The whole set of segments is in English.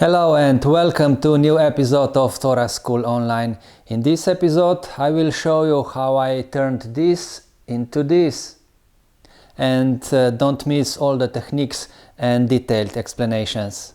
Hello and welcome to a new episode of Tora School Online. In this episode I will show you how I turned this into this. And don't miss all the techniques and detailed explanations.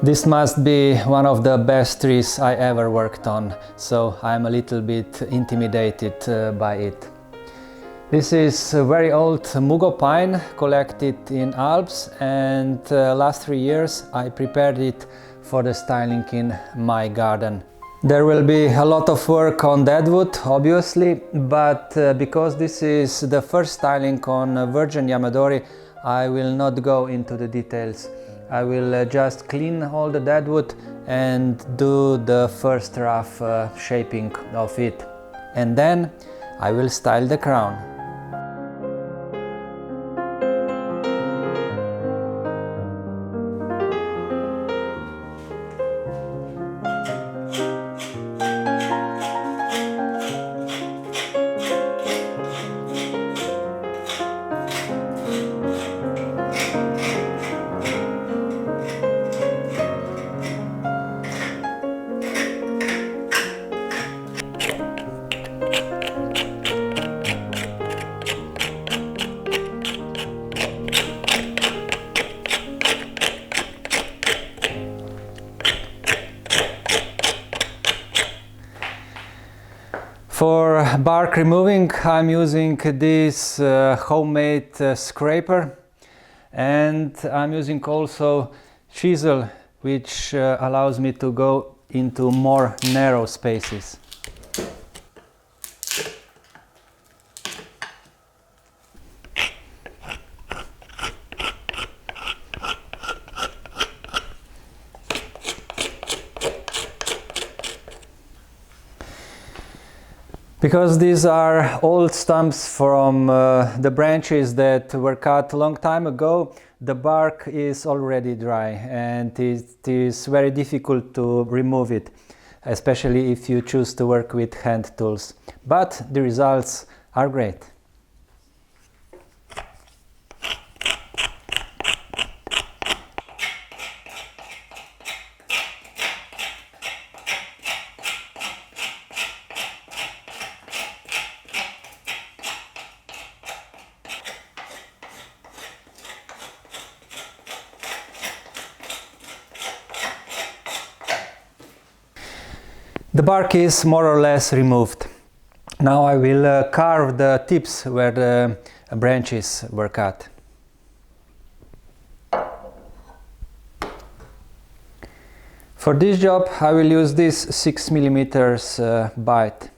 This must be one of the best trees I ever worked on, so I'm a little bit intimidated by it. This is a very old Mugo pine collected in Alps, and last 3 years I prepared it for the styling in my garden. There will be a lot of work on that wood, obviously, but because this is the first styling on Virgin Yamadori, I will not go into the details. I will just clean all the dead wood and do the first rough shaping of it. And then I will style the crown. For bark removing, I'm using this homemade scraper, and I'm using also chisel, which allows me to go into more narrow spaces. Because these are old stumps from the branches that were cut a long time ago, the bark is already dry and it is very difficult to remove it, especially if you choose to work with hand tools. But the results are great. The bark is more or less removed. Now I will carve the tips where the branches were cut. For this job I will use this 6 mm bite.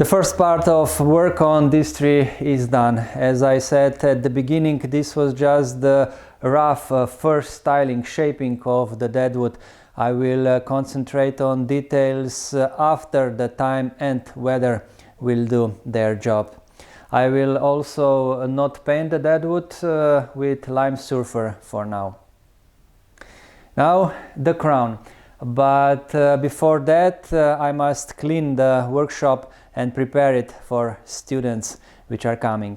The first part of work on this tree is done. As I said at the beginning, this was just the rough first styling, shaping of the deadwood. I will concentrate on details after the time and weather will do their job. I will also not paint the deadwood with lime surfer for now. Now the crown. But before that I must clean the workshop and prepare it for students which are coming.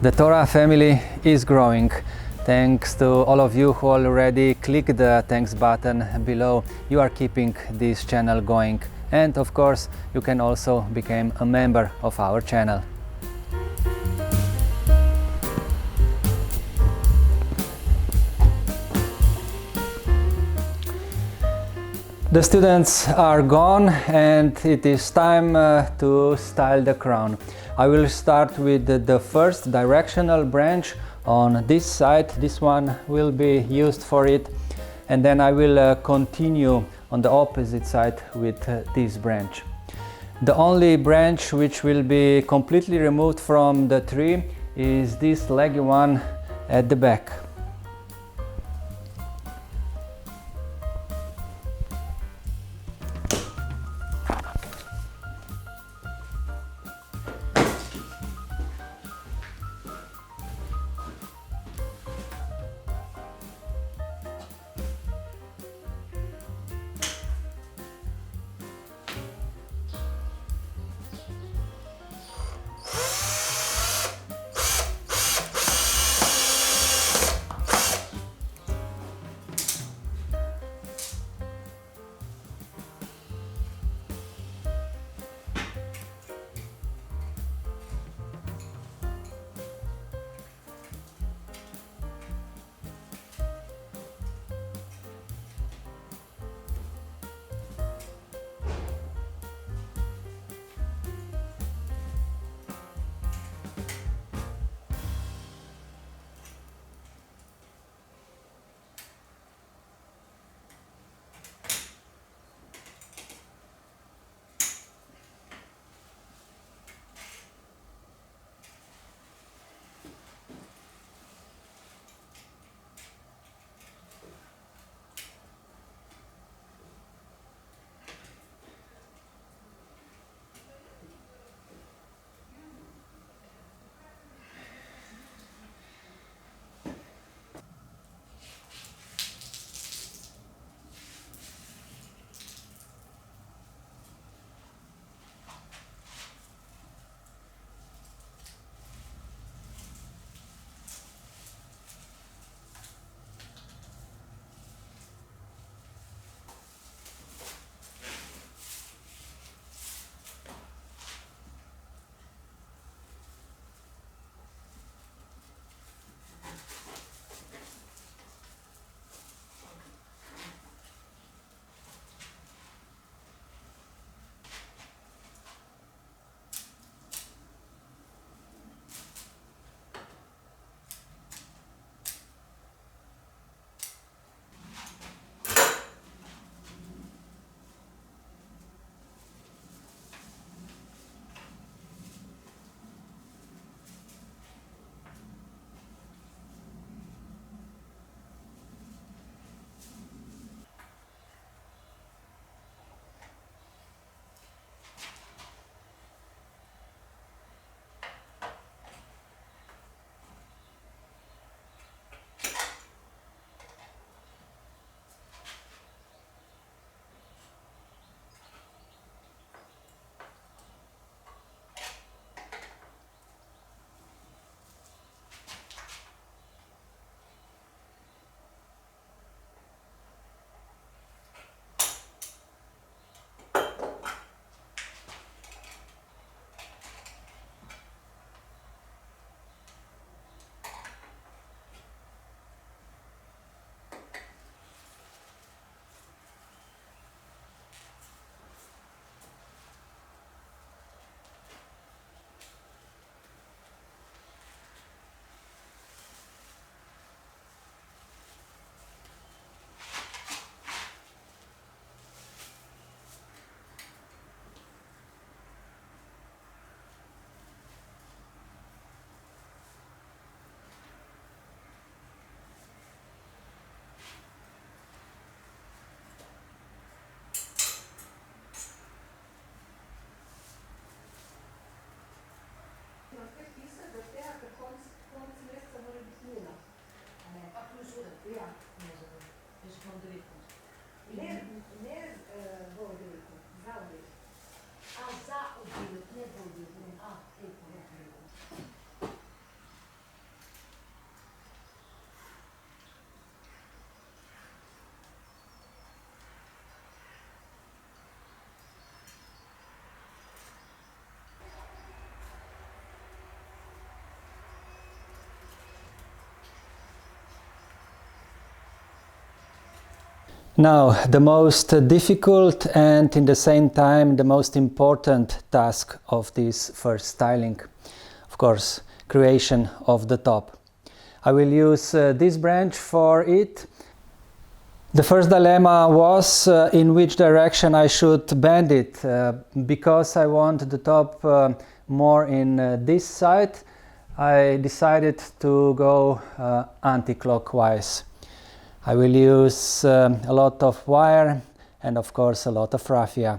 The Tora family is growing. Thanks to all of you who already clicked the thanks button below. You are keeping this channel going. And of course, you can also become a member of our channel. The students are gone and it is time to style the crown. I will start with the first directional branch on this side. This one will be used for it, and then I will continue on the opposite side with this branch. The only branch which will be completely removed from the tree is this leggy one at the back. Now, the most difficult and in the same time the most important task of this first styling, of course, creation of the top. I will use this branch for it. The first dilemma was in which direction I should bend it, because I want the top more in this side. I decided to go anti-clockwise. I will use a lot of wire and of course a lot of raffia.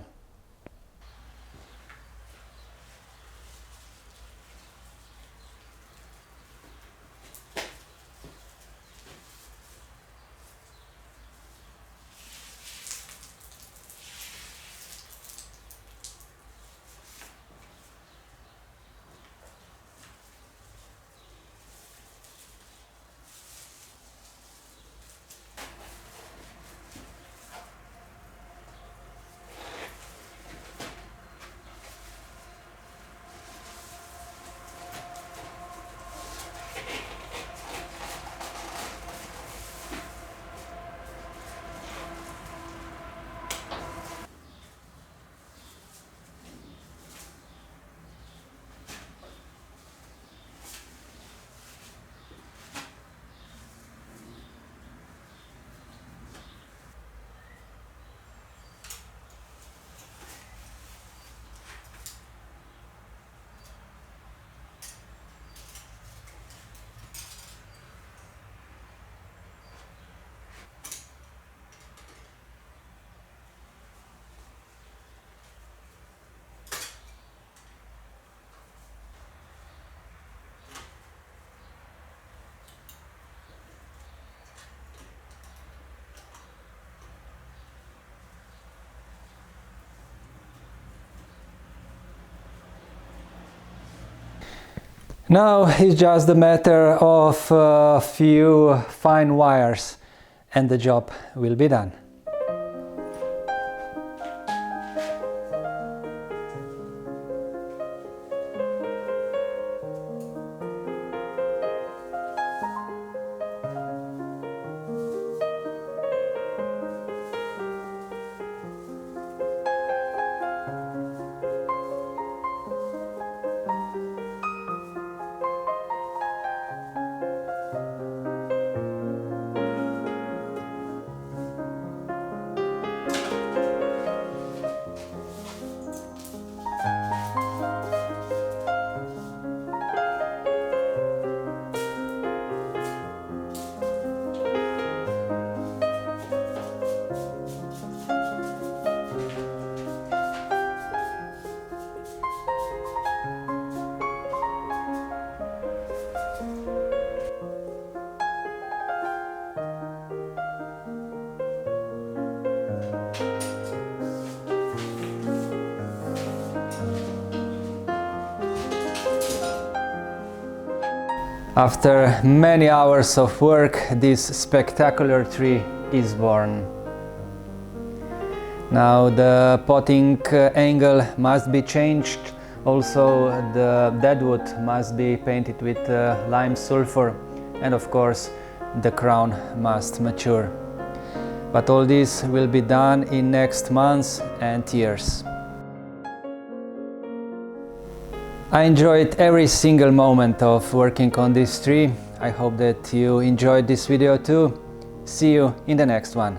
Now it's just a matter of a few fine wires and the job will be done. After many hours of work, this spectacular tree is born. Now the potting angle must be changed. Also the deadwood must be painted with lime sulfur, and of course the crown must mature. But all this will be done in next months and years. I enjoyed every single moment of working on this tree. I hope that you enjoyed this video too. See you in the next one.